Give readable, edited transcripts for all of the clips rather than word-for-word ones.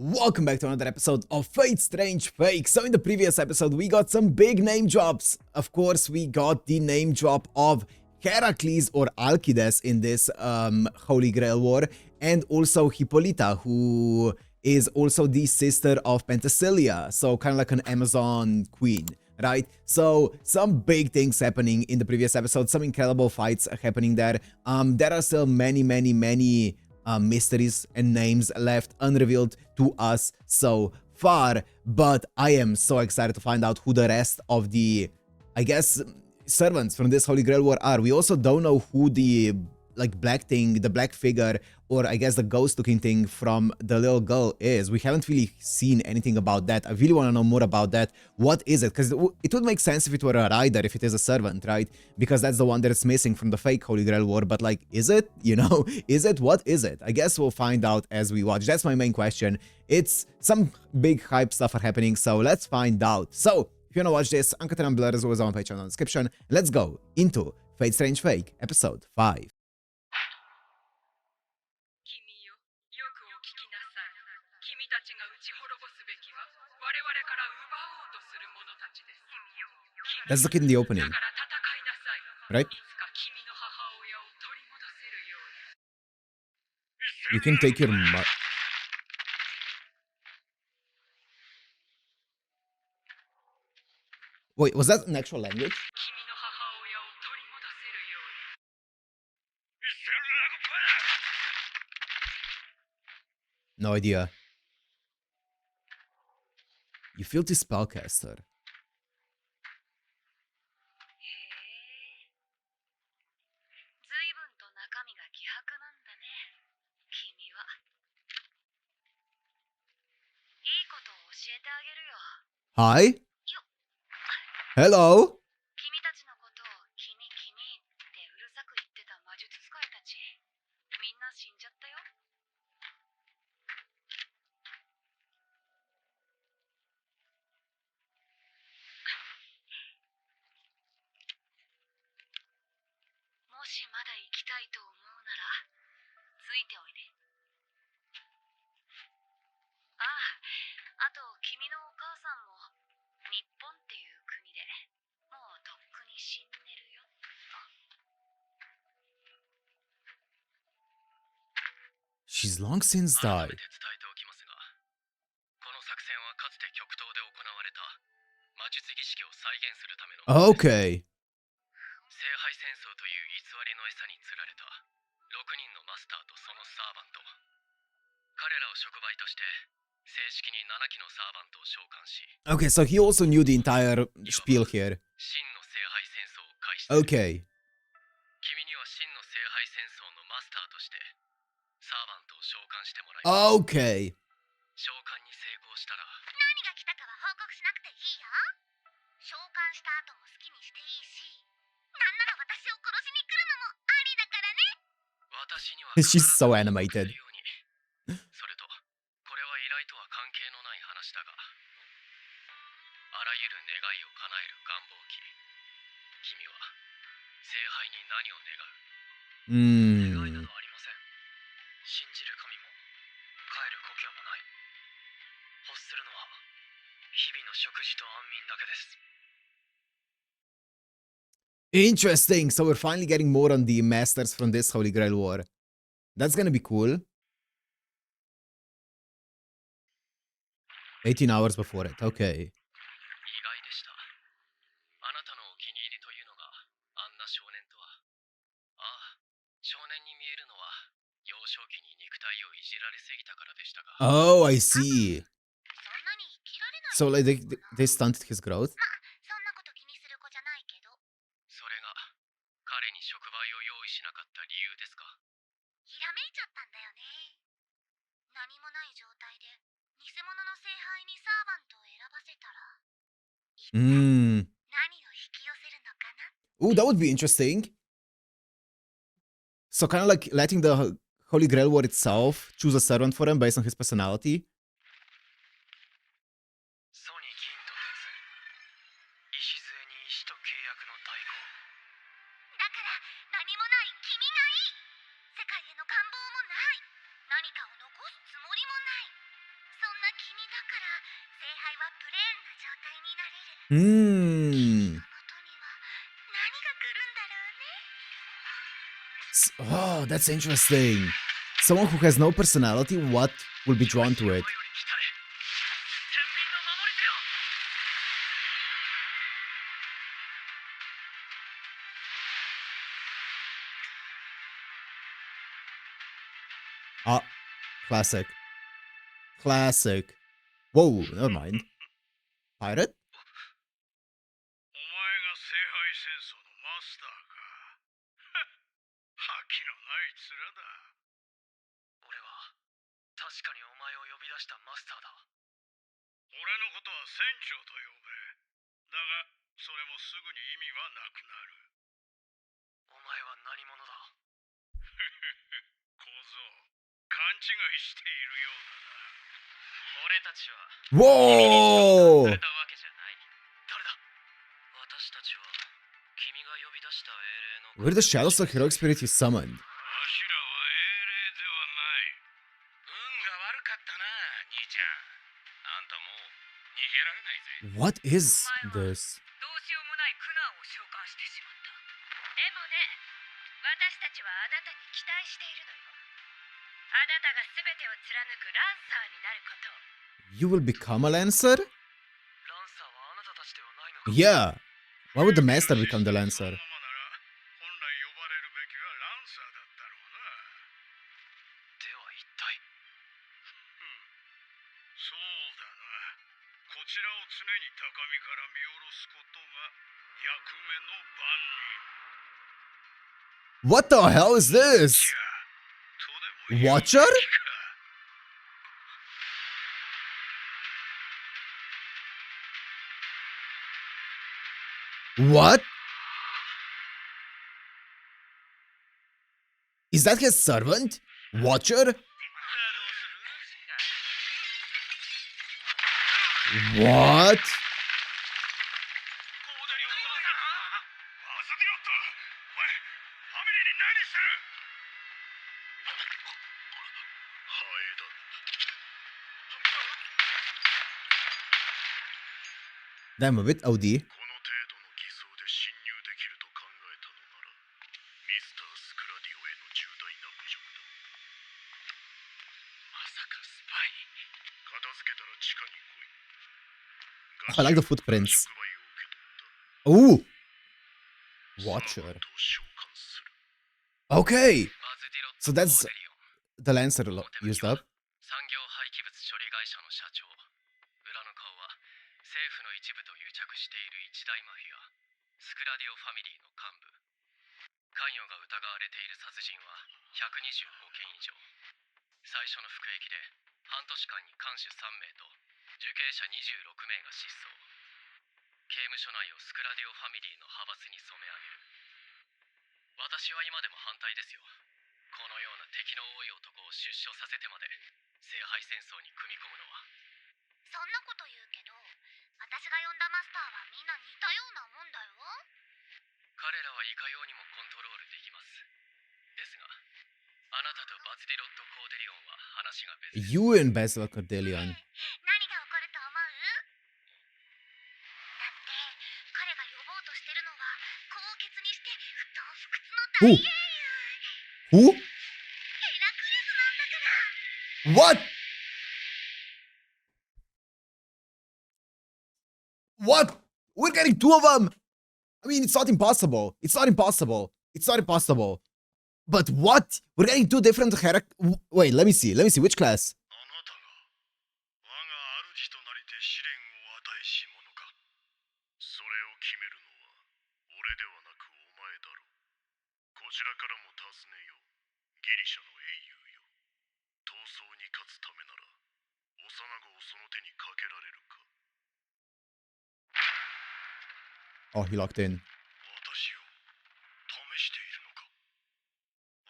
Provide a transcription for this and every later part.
Welcome back to another episode of Fate Strange Fake. So in the previous episode we got some big name drops. Of course we got the name drop of Heracles or Alcides in this Holy Grail War, and also Hippolyta, who is also the sister of Penthesilea, so kind of like an Amazon queen, right? So some big things happening in the previous episode, some incredible fights happening there. There are still many mysteries and names left unrevealed to us so far, but I am so excited to find out who the rest of the, I guess, servants from this Holy Grail War are. We also don't know who the black thing, the black figure, or I guess the ghost looking thing from the little girl is. We haven't really seen anything about that. I really want to know more about that. What is it? Because it would make sense if it were a rider, if it is a servant, right? Because that's the one that's missing from the fake Holy Grail War. But like, is it? You know, is it? What is it? I guess we'll find out as we watch. That's my main question. It's some big hype stuff are happening, so let's find out. So if you want to watch this, Uncut and Blur is always on my channel in the description. Let's go into Fate Strange Fake, episode 5. That's the kid in the opening, right? You can take your Wait, was that an actual language? No idea. You filthy spellcaster. Hi? Hello? She's long since died. Okay. Okay, so he also knew the entire spiel here. Okay. Okay. She's so animated. Interesting. So we're finally getting more on the masters from this Holy Grail War. That's gonna be cool. 18 hours before it. Okay. Oh, I see. So like they stunted his growth? Ooh, that would be interesting. So kind of like letting the Holy Grail War itself choose a servant for him based on his personality. Hmm. その後には何が来るんだろうね。 Oh, that's interesting. Someone who has no personality, what will be drawn to it? より来たれ。天秤の守り手よ。Ah, classic. Classic. Whoa, never mind. Pirate? お前が聖杯戦争のマスターか。覇気のない面だ。俺は確かにお前を呼び出したマスターだ。俺のことは船長と呼べ。だが、それもすぐに意味はなくなる。お前は何者だ。小僧、勘違いしているようだな。俺たちは Whoa! されたわけじゃない。誰だ。私たちは君が呼び出した英霊の Where the shadows of heroic spirit you summoned? わしらは英霊ではない。運が悪かったな、兄ちゃん。あんたもう逃げられないぜ。 What is this? どうしようもない苦難を召喚してしまった。でもね、私たちはあなたに期待しているのよ。あなたが全てを貫くランサーになることを。 You will become a Lancer? ランサーはあなたたちではないのか。 Yeah. Why would the Master become the Lancer? そのままなら本来呼ばれるべきはランサーだったろうな。では一体。そうだな。こちらを常に高みから見下ろすことが役目の番人。 What the hell is this? いや、とでも言う Watcher? べきか。 What? Is that his servant? Watcher? さあどうする。 What? コーデリオン様。アズディロット、お前ファミリーに何してる。ハエだ。 Damn, a bit OD. この程度の偽装で侵入できると考えたのなら、ミスター・スクラディオへの重大な侮辱だ。まさかスパイ。片付けたら地下に来い。 I like the footprints. 触媒を受け取った。 Ooh. Watcher. と召喚する。 Okay. バズディロット So that's コーデリオン。 the Lancer used up. 産業廃棄物処理会社の社長。裏の顔は政府の一部と癒着している一大マフィア、スクラディオファミリーの幹部。関与が疑われている殺人は125件以上。最初の服役で半年間に看守3名と受刑者26名が失踪。刑務所内をスクラディオファミリーの派閥に染め上げる。私は今でも反対ですよ。このような敵の多い男を出所させてまで聖杯戦争に組み込むのは。そんなこと言うけど、私が呼んだマスターはみんな似たようなもんだよ。彼らはいかようにもコントロールできます。ですが、あなたとバズディロット・コーデリオンは話が別です。 You and Basil Cordelion. 何が起こると思う？だって彼が呼ぼうとしてるのは高潔にして不動不屈の大英雄 Who? ヘラクレスなんだから。 What? What? We're getting two of them. I mean, it's not impossible. It's not impossible. It's not impossible. But what? We're getting two different characters. Wait, let me see. Let me see. Which class? あなたが我が主となりて試練を与えし者か。それを決めるのは俺ではなくお前だろう。こちらからも尋ねよう。ギリシャの英雄よ。闘争に勝つためなら幼子をその手にかけられるか。 Oh, he locked in. 私を試しているのか。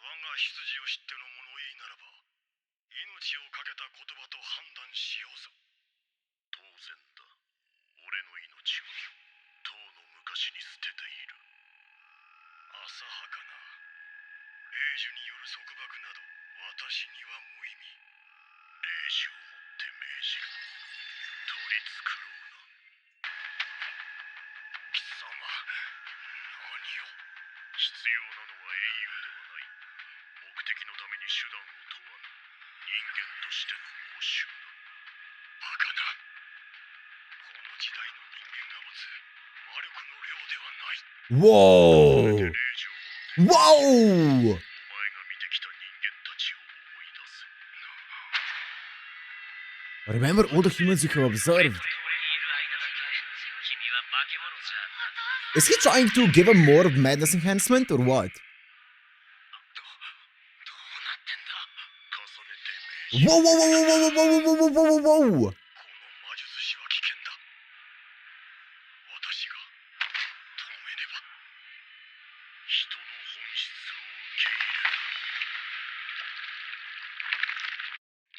我が出自を知っての物言いならば、命を懸けた言葉と判断しようぞ。当然だ。俺の命はとうの昔に捨てている。浅はかな。霊樹による束縛など私には無意味。霊樹をもって命じる。取り繕うな。要なのは英雄ではない。目的のために手段を問わぬ人間としての猛衆だ。バカな。この時代の人間が持つ魔力の量ではない。 Whoa! 霊児を持って Whoa! お前が見てきた人間たちを思い出す。 Remember all the humans you have observed. ここにいる間だけ君は化け物じゃなかった。 Is he trying to give him more of madness enhancement or what? どうなってんだ。重ねて命じ Whoa, whoa, whoa, whoa, whoa, whoa, whoa, whoa, whoa, whoa! この魔術師は危険だ。私が止めねば。人の本質を受け入れる。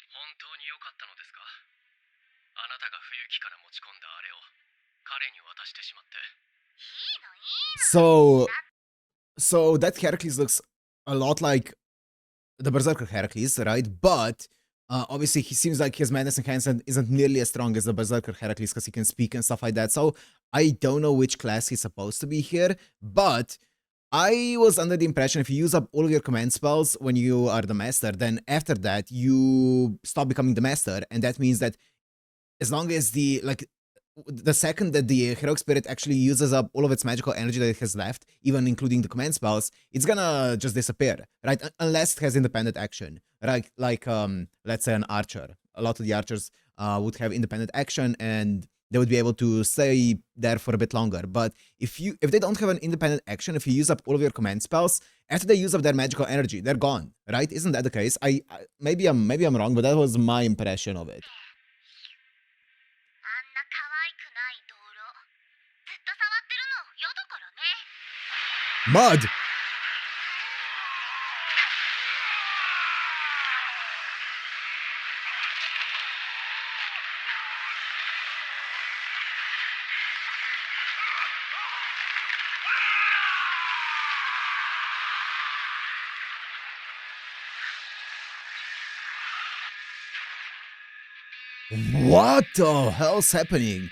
本当に良かったのですか。あなたが冬木から持ち込んだあれを彼に渡してしまって。 So that Heracles looks a lot like the Berserker Heracles, right? But obviously he seems like his madness enhancement isn't nearly as strong as the Berserker Heracles because he can speak and stuff like that. So I don't know which class he's supposed to be here, but I was under the impression if you use up all of your command spells when you are the master, then after that you stop becoming the master, and that means that as long as the second that the heroic spirit actually uses up all of its magical energy that it has left, even including the command spells, it's gonna just disappear, right? Unless it has independent action, right? Like let's say an archer. A lot of the archers would have independent action and they would be able to stay there for a bit longer. But if they don't have an independent action, if you use up all of your command spells, after they use up their magical energy, they're gone, right? Isn't that the case? Maybe I'm wrong, but that was my impression of it. あんな可愛くない道路ずっと触ってるの嫌だからね。 Mud! What the hell's happening? 余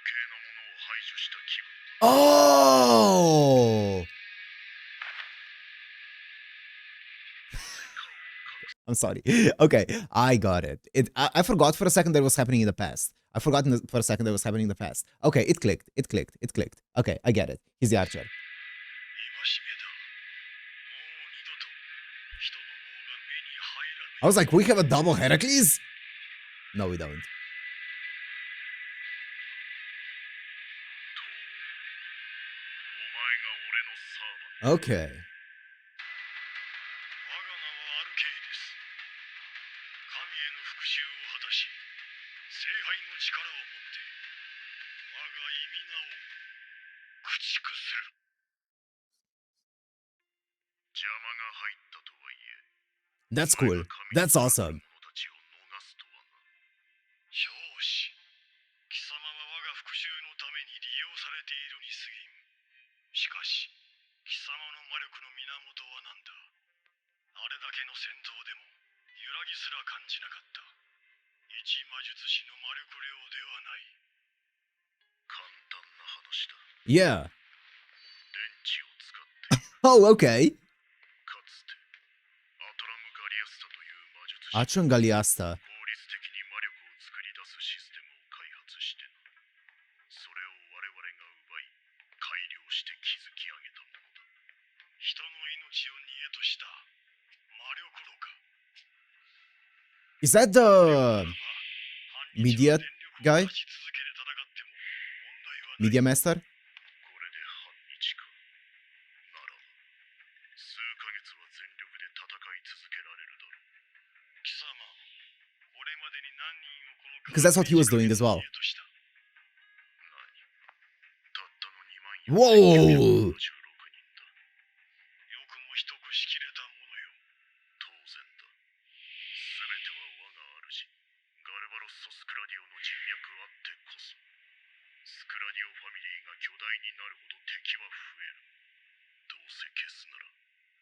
計なものを排除した気分は Oh! I'm sorry. Okay, I got it. I forgot for a second that it was happening in the past. I forgot for a second that it was happening in the past. Okay, it clicked. It clicked. It clicked. Okay, I get it. He's the archer. 戒めだ。もう二度と人の方が目に入らぬ。 I was like, we have a double Heracles? No, we don't. お前が俺のサーバン。 Okay. 我が名はアルケイです。神への復讐を果たし、聖杯の力を持って我が意味名を駆逐する。邪魔が入ったとはいえ、 That's cool. That's awesome. 者たちを逃すとはな。少子、貴様は我が復讐のために利用されているに過ぎん。しかし、貴様の魔力の源は何だ。あれだけの戦闘でも揺らぎすら感じなかった。一魔術師の魔力量ではない。簡単な話だ。 Yeah. 電池を使って、 Oh, okay. かつてアトラム・ガリアスタという魔術師 Achun Galiasta. 効率的に魔力を作り出すシステムを開発してな。それを我々が奪い、改良して築き上げたものだ。人の命を煮えとした魔力炉か。 Is that the media guy? 半日は電力を出し続けて戦っても問題はない。 Media Master? これで半日か。ならば、数ヶ月は全力で戦い続けられるだろう。貴様、これまでに何人をこの Because that's what he was doing as well. 何たったの24976 Whoa! 人だ。よくも一口しきれたものよ。当然だ。すべては我が主、ガルバロッソ・スクラディオの人脈あってこそ。スクラディオファミリーが巨大になるほど敵は増える。どうせ消すなら、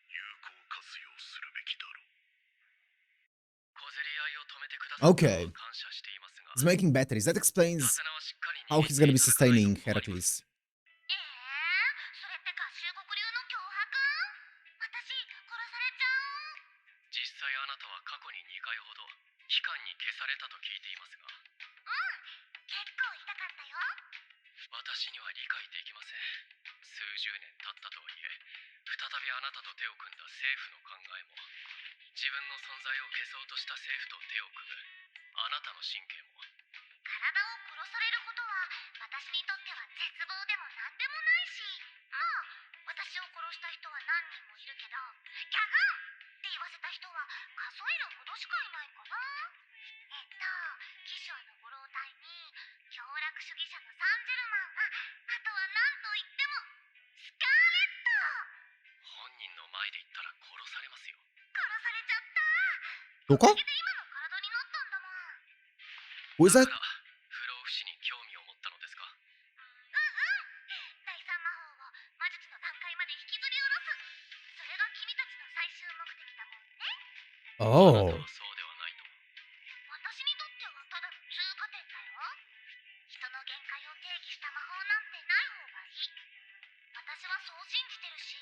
有効活用するべきだろう。小競り合いを止めてくださったこと Okay. は感謝していますが、 He's making batteries. That explains 手綱はしっかり how he's gonna be 握っていただかない sustaining と困ります。 Heracles. ええ過去に2回ほど期間に消されたと聞いていますが、結構痛かったよ。私には理解できません。数十年経ったとはいえ、再びあなたと手を組んだ政府の考えも、自分の存在を消そうとした政府と手を組むあなたの神経も、体を殺されることは私にとっては絶望でも何でもないし、まあ私を殺した人は何人もいるけど、ギャフンって言わせた人は数えるほどしかいないかな。騎士のご老体に強楽主義者のサンジェルマン、あとは何と言ってもスカーレット。本人の前で言ったら殺されますよ。殺されちゃった。どこおかげで今の体になったんだもん。 Who is that? だから不老不死に興味を持ったのですか？第三魔法を魔術の段階まで引きずり下ろす。それが君たちの最終目的だもんね。あなた Oh. はそうではないと。私にとってはただの通過点だよ。人の限界を定義した魔法なんてない方がいい。私はそう信じてるし、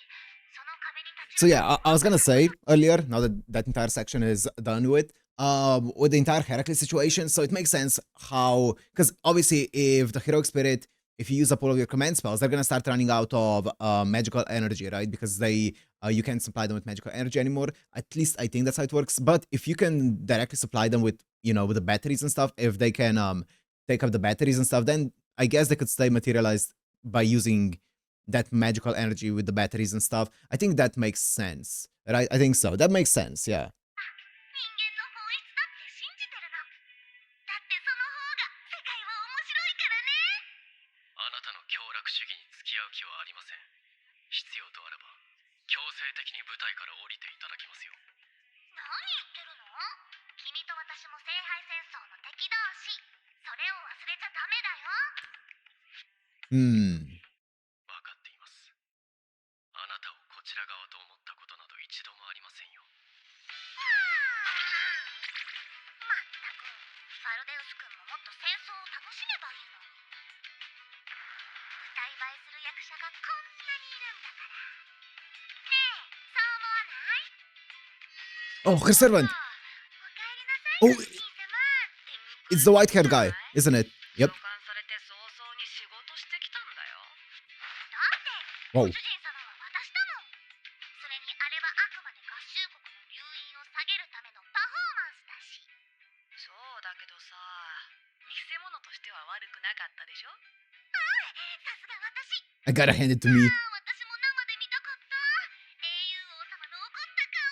その壁に立ち So yeah, I was gonna say earlier, now that that entire section is done with the entire Heracles situation, so it makes sense how, because obviously if the heroic spirit, if you use up all of your command spells, they're gonna start running out of magical energy, right? Because you can't supply them with magical energy anymore. At least I think that's how it works. But if you can directly supply them with, with the batteries and stuff, if they can take up the batteries and stuff, then I guess they could stay materialized by using that magical energy with the batteries and stuff. I think that makes sense, right? I think so. That makes sense, yeah. 人間の本質だって信じてるの。だってその方が世界は面白いからね。あなたの強楽主義に付き合う気はありません。必要とあれば強制的に舞台から降りていただきますよ。何言ってるの？君と私も聖杯戦争の敵同士。それを忘れちゃダメだよ。Hmm. 分かっています。あなたをこちら側と思ったことなど一度もありませんよ。まったく、ファルデウス君ももっと戦争を楽しめばいいのに。舞台映えする役者がこんなにいるんだから。ねえ、そう思わない？ Oh, her servant. おかえりなさい、 Oh, お兄様って it's the white-haired guy, isn't it? Yep. 召喚されて早々に仕事してきたんだよ。だって、 Whoa. ご主人様は私だもん。それにあれはあくまで合衆国の留飲を下げるためのパフォーマンスだし。そうだけどさ、見せ物としては悪くなかったでしょ？さすが私。 I gotta hand it to me. 私も生で見たかった。英雄王様の怒った顔。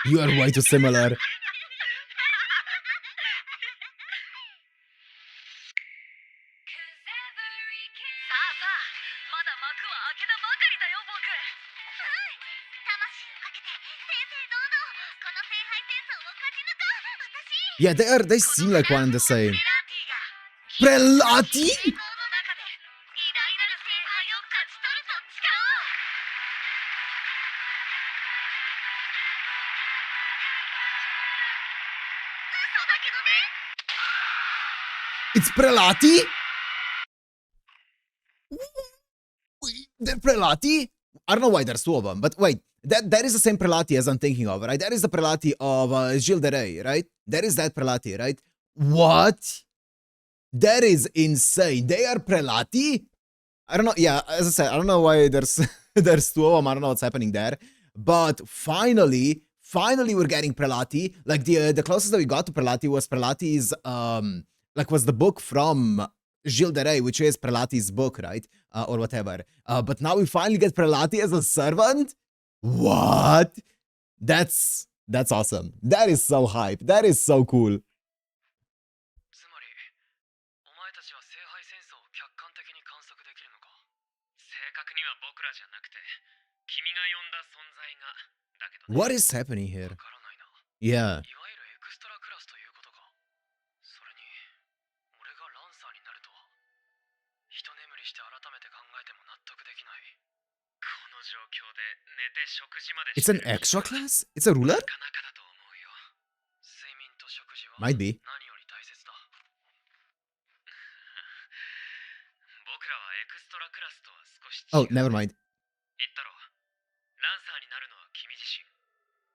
You are way too similar. さあさあ、まだ幕は開けたばかりだよ、僕。魂をかけて正々堂々この聖杯戦争を勝ち抜こう。私 Yeah, they seem like one and the same. プレラティが Prelati? 成功の中で偉大なる聖杯を勝ち取ると誓おう。嘘だけどね。 It's Prelati? They're Prelati? I don't know why there's two of them, but wait, that is the same Prelati as I'm thinking of, right? That is the Prelati of Gilles de Rais, right? That is that Prelati, right? What? That is insane. They are Prelati? I don't know. Yeah, as I said, I don't know why there's there's two of them. I don't know what's happening there. But finally we're getting Prelati. Like the closest that we got to Prelati was Prelati's was the book from Gilles de Rais, which is Prelati's book, right? Or whatever. But now we finally get Prelati as a servant? What? That's awesome. That is so hype. That is so cool. つまり、お前たちは聖杯戦争を客観的に観測できるのか？正確には僕らじゃなくて、君が呼んだ存在が。だけどね、 What is happening here? わからないな。 Yeah. いわゆるエクストラクラスということか。それに、俺がランサーになるとは。一眠りして改めて考えても納得できない。この状況で寝て食事まで It's an extra class? It's a ruler? なかなかだと思うよ。睡眠と食事は Might be. 何より大切だ。僕らはエクストラクラスとは少し違う。 Oh, never mind. 言ったろ。ランサーになるのは君自身。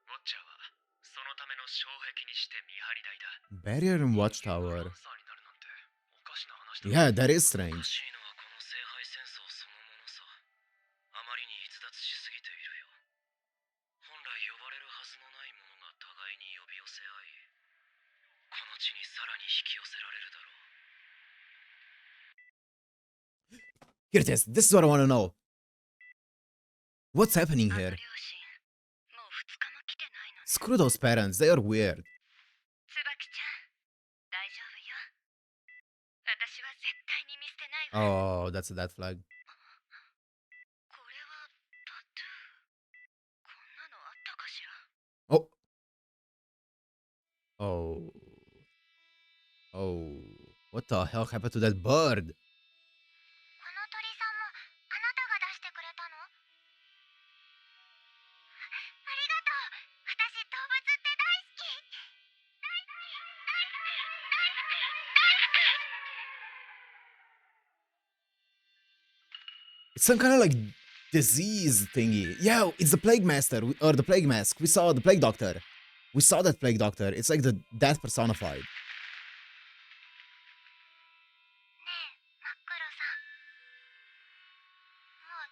ウォッチャーはそのための障壁にして見張り台だ。 Barrier and 人間が watchtower. ランサーになるなんておかしな話だ。 Yeah, that is おか strange. しいのはこの聖杯戦争そのものさ。あまりに逸脱しすぎているよ。本来呼ばれるはずのないものが互いに呼び寄せ合い、この地にさらに引き寄せられるだろう。 Here it is. This is what I want to know. What's happening あの here? 両親もう2日も来てないのね。 Screw those parents. They are weird. 椿ちゃん大丈夫よ。私は絶対に見捨てないわ。 Oh, that's a death flag. これはタトゥー。こんなのあったかしら。 Oh. Oh. Oh. What the hell happened to that bird? この鳥さんもあなたが出してくれたの？ありがとう。私動物って大好き。大好き。大好き。大好き。 It's some kind of like disease thingy. Yeah, it's the plague master or the plague mask. We saw the plague doctor. We saw that plague doctor. It's like the death personified. ねえ、真っ黒さん。もう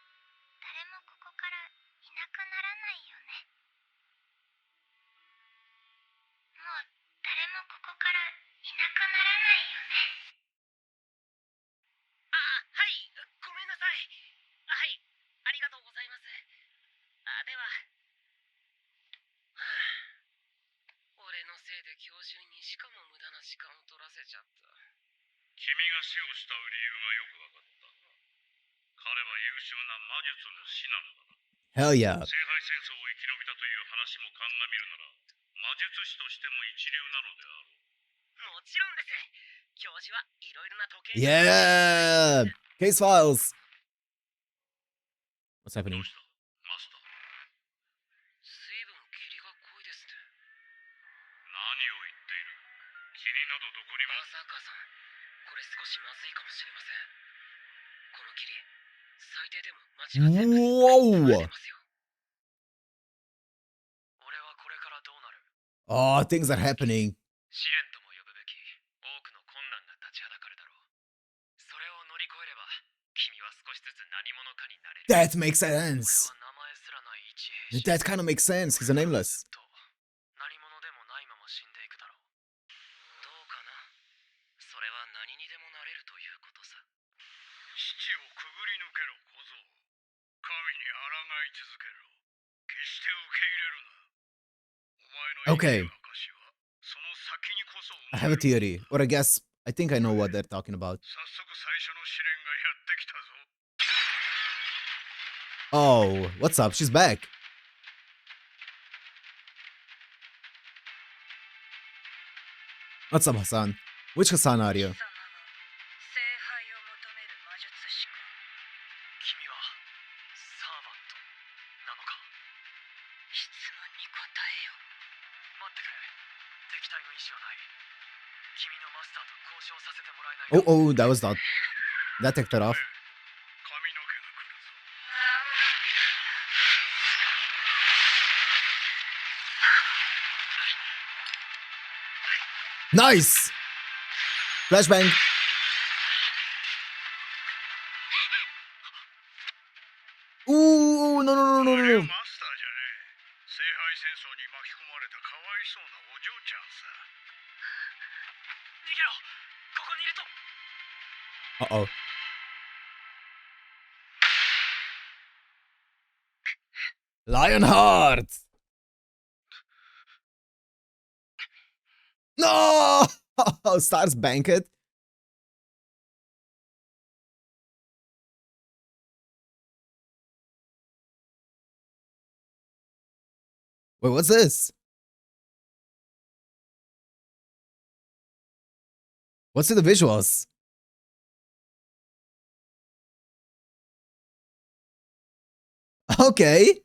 誰もここからいなくならないよね。もう誰もここからいなくならないよね。あ、はい、ごめんなさい。はい、ありがとうございます。あ、では。はあ、俺のせいで今日中2時間も無駄な時間を取らせちゃった。君が死をした理由がよくわかった。彼は優秀な魔術の師なのだな。 Hell yeah. 聖杯戦争を生き延びたという話も鑑みるなら、魔術師としても一流なのであろう。もちろんです。教授はいろいろな時計。 Yeah. Case files. What's ど happening? うしたマスター。随分霧が濃いですね。何を言っている。霧などどこにも。バーサーカーさん、これ少しまずいかもしれません。この霧、最低でも街が全部に包まれてますよ。俺はこれからどうなる？ Oh, things are happening. 試練とも呼ぶべき多くの困難が立ちはだかるだろう。それを乗り越えれば、君は少しずつ何者かになれる。 That makes 俺 sense. は名前すらない一兵士。 That kind of makes sense. He's a nameless. と何者でもないまま死んでいくだろう。どうかな。それは何にでもなれるということさ。父をくぐり抜けろ小僧。神に抗い続けろ。決して受け入れるな。お前の生きる証はその先にこそ I have a theory. Or I guess, I think I know what they're talking about. 早速最初の試練がやってきたぞ。 Oh, what's up? She's back. What's up, Hassan? Which Hassan are you? 貴様は聖杯を求める魔術師か。君はサーバントなのか。質問に答えよ。待ってくれ。敵対の意思はない。君のマスターと交渉させてもらえないか。 Oh, that was not. That ticked her off. 髪の毛が来るぞ。 Nice! Flashbang. Ooh, no, no, no, no, 俺 no, は no. マスターじゃねえ。聖杯戦争に巻き込まれたかわいそうなお嬢ちゃんさ。逃げろ。ここにいると。 Uh-oh. Lionheart! No! Stars Banquet. Wait, what's this? What's in the visuals? Okay.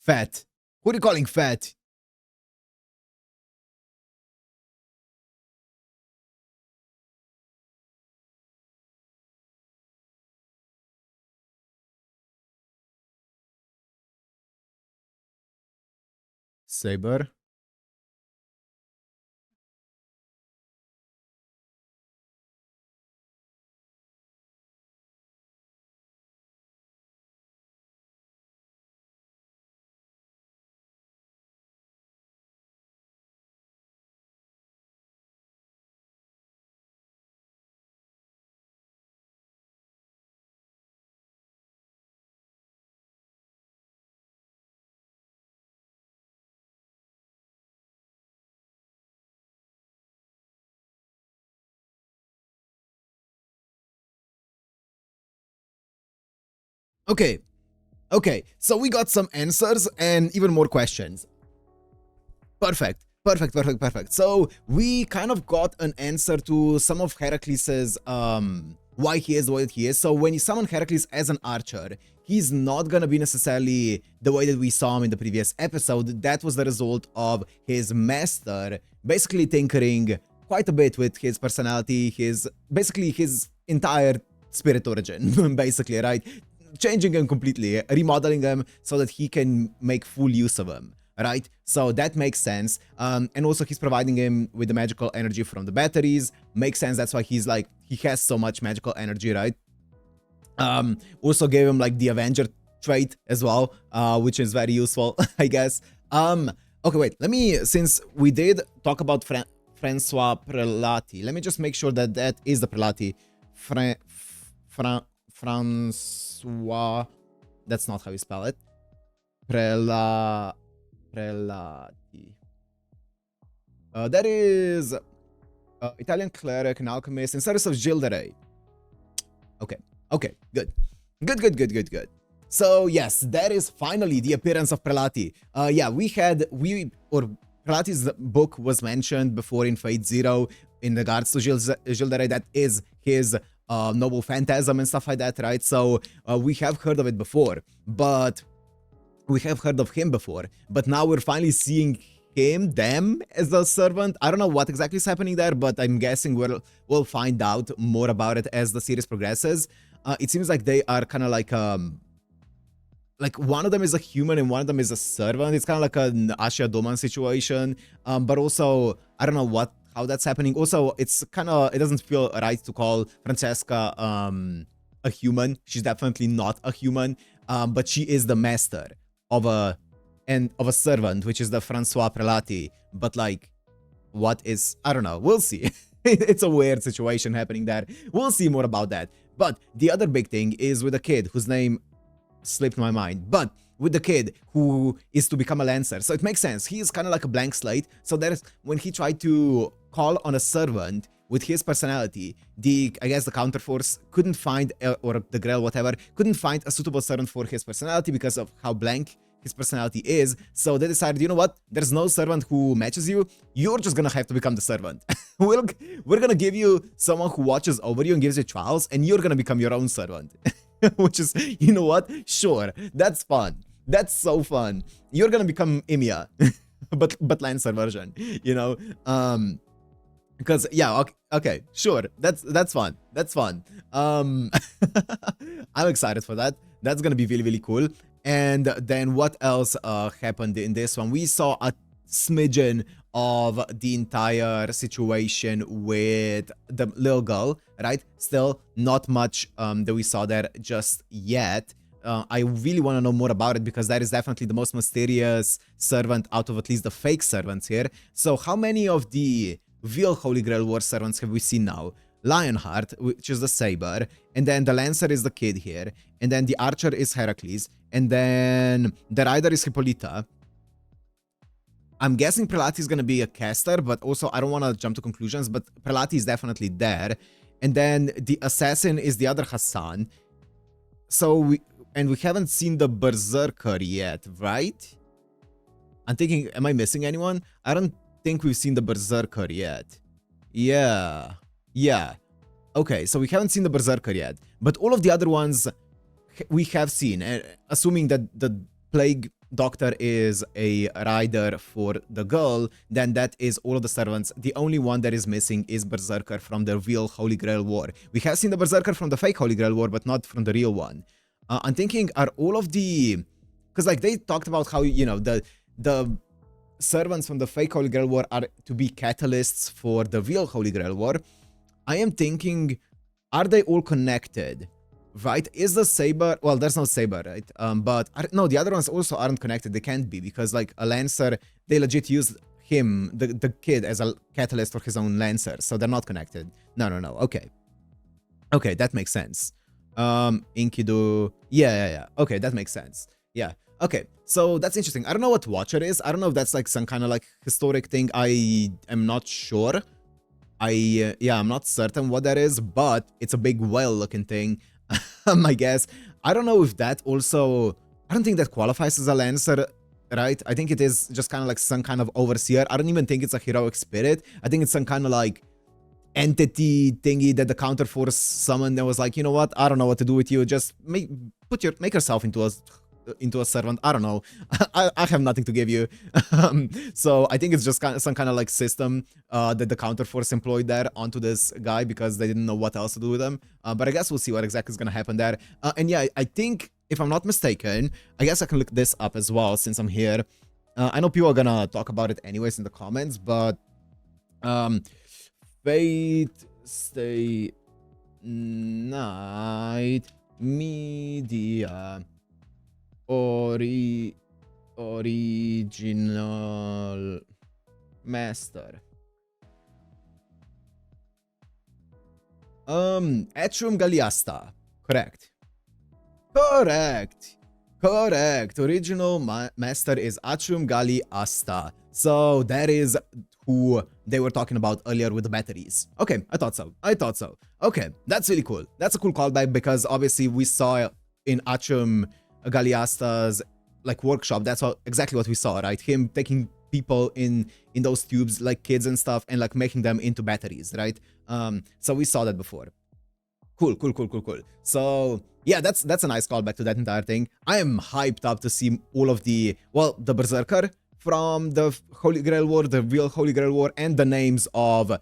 Fat. Who are you calling fat? Saber. Okay, okay, so we got some answers and even more questions. Perfect, perfect, perfect, perfect. So we kind of got an answer to some of Heracles's why he is the way that he is. So when you summon Heracles as an archer, he's not gonna be necessarily the way that we saw him in the previous episode. That was the result of his master basically tinkering quite a bit with his personality, his basically his entire spirit origin, basically, right? Changing him completely, remodeling him so that he can make full use of him, right? So that makes sense. And also he's providing him with the magical energy from the batteries. Makes sense. That's why he's like, he has so much magical energy, right? Also gave him like the Avenger trait as well, which is very useful, I guess. Okay, wait, let me, since we did talk about Francois Prelati, let me just make sure that that is the Prelati. Francois, that's not how you spell it. Prelati. That is Italian cleric and alchemist in service of Gilles de Rais. Okay, okay, good. Good. So yes, that is finally the appearance of Prelati. Yeah, Prelati's book was mentioned before in Fate Zero in regards to Gilles de Rais. That is his noble phantasm and stuff like that, right? So we have heard of it before, but we have heard of him before, but now we're finally seeing them as a servant. I don't know what exactly is happening there, but I'm guessing we'll find out more about it as the series progresses. It seems like they are kind of like one of them is a human and one of them is a servant. It's kind of like an Asha Doman situation, but also I don't know how that's happening. Also, it's kind of, it doesn't feel right to call Francesca a human. She's definitely not a human, but she is the master of a servant, which is the Francois Prelati. But like, what is, I don't know, we'll see. It's a weird situation happening there. We'll see more about that. But the other big thing is with a kid whose name slipped my mind, but with the kid who is to become a Lancer. So it makes sense. He is kind of like a blank slate. So that is when he tried to call on a servant with his personality, I guess the counterforce couldn't find, or the Grail, whatever, couldn't find a suitable servant for his personality because of how blank his personality is. So they decided, you know what? There's no servant who matches you. You're just gonna have to become the servant. We're gonna give you someone who watches over you and gives you trials, and you're gonna become your own servant. Which is, you know what? Sure, that's fun. That's so fun. You're gonna become Ymia, but Lancer version, you know? Because yeah, okay, sure, that's fun. That's fun. I'm excited for that. That's gonna be really cool. And then what else happened in this one? We saw a smidgen of the entire situation with the little girl, right? Still not much that we saw there just yet. I really want to know more about it because that is definitely the most mysterious servant out of at least the fake servants here. So how many of the real Holy Grail War servants have we seen now? Lionheart, which is the Saber, and then the Lancer is the kid here, and then the Archer is Heracles, and then the Rider is Hippolyta. I'm guessing Prelati is going to be a caster, but also I don't want to jump to conclusions, but Prelati is definitely there. And then the Assassin is the other Hassan. So we haven't seen the Berserker yet, right? I'm thinking, am I missing anyone? I don't think we've seen the Berserker yet. Yeah. Okay, so we haven't seen the Berserker yet, but all of the other ones we have seen, assuming that the Plague Doctor is a rider for the girl, then that is all of the servants. The only one that is missing is Berserker from the real Holy Grail War. We have seen the Berserker from the fake Holy Grail War, but not from the real one. I'm thinking, are all of the... Because like they talked about how, you know, the servants from the fake Holy Grail War are to be catalysts for the real Holy Grail War, I am thinking, are they all connected? Right? Is the Saber... Well, there's no Saber, right? But... No, the other ones also aren't connected. They can't be, because, like, a Lancer, they legit use him, the kid, as a catalyst for his own Lancer. So they're not connected. No. Okay. Okay, that makes sense. Enkidu... Yeah. Okay, that makes sense. Yeah. Okay, so that's interesting. I don't know what Watcher is. I don't know if that's, like, some kind of, like, historic thing. I am not sure. Yeah, I'm not certain what that is, but it's a big whale-looking thing. I guess. I don't know if that also... I don't think that qualifies as a Lancer, right? I think it is just kind of like some kind of overseer. I don't even think it's a heroic spirit. I think it's some kind of like entity thingy that the Counterforce summoned and was like, you know what? I don't know what to do with you. Just make yourself into a servant. I don't know. I have nothing to give you. So I think it's just some kind of like system that the Counterforce employed there onto this guy because they didn't know what else to do with him. But I guess we'll see what exactly is going to happen there. And yeah, I think, if I'm not mistaken, I guess I can look this up as well since I'm here. I know people are going to talk about it anyways in the comments, but Fate Stay Night Media Original Master. Atrium Galliasta. Correct. Original master is Atrium Galliasta. So that is who they were talking about earlier with the batteries. Okay, I thought so. Okay, that's really cool. That's a cool callback because obviously we saw in Atrium Galliasta's like workshop, that's exactly what we saw, right? Him taking people in those tubes, like kids and stuff, and like making them into batteries, right? So we saw that before. Cool. So yeah, that's a nice callback to that entire thing. I am hyped up to see all of the Berserker from the Holy Grail War, the real Holy Grail War, and the names of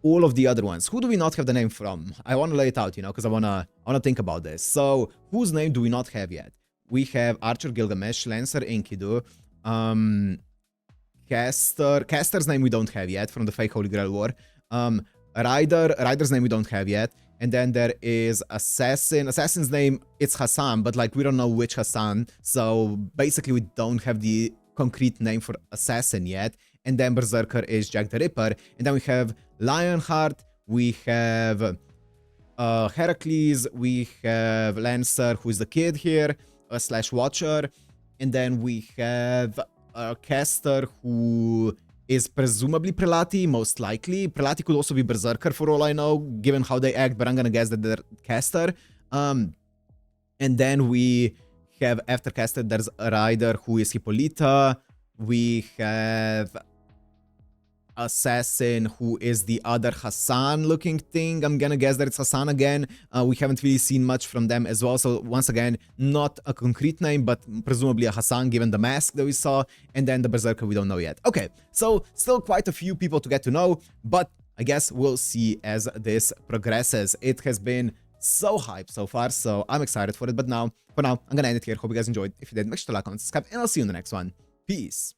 all of the other ones. Who do we not have the name from? I want to lay it out, you know, because I wanna think about this. So whose name do we not have yet? We have Archer Gilgamesh, Lancer Enkidu, Caster's name we don't have yet from the fake Holy Grail War. Ryder's name we don't have yet. And then there is Assassin. Assassin's name, it's Hassan, but like we don't know which Hassan. So basically we don't have the concrete name for Assassin yet. And then Berserker is Jack the Ripper. And then we have Lionheart, we have Heracles, we have Lancer, who is the kid here, / Watcher. And then we have Caster, who is presumably Prelati, most likely. Prelati could also be Berserker for all I know, given how they act, but I'm gonna guess that they're Caster. And then we have, after Caster, there's a Rider, who is Hippolyta. We have Assassin, who is the other Hassan-looking thing. I'm gonna guess that it's Hassan again. We haven't really seen much from them as well, so once again, not a concrete name, but presumably a Hassan given the mask that we saw, and then the Berserker we don't know yet. Okay, so still quite a few people to get to know, but I guess we'll see as this progresses. It has been so hyped so far, so I'm excited for it, but for now, I'm gonna end it here. Hope you guys enjoyed. If you did, make sure to like, comment, subscribe, and I'll see you in the next one. Peace.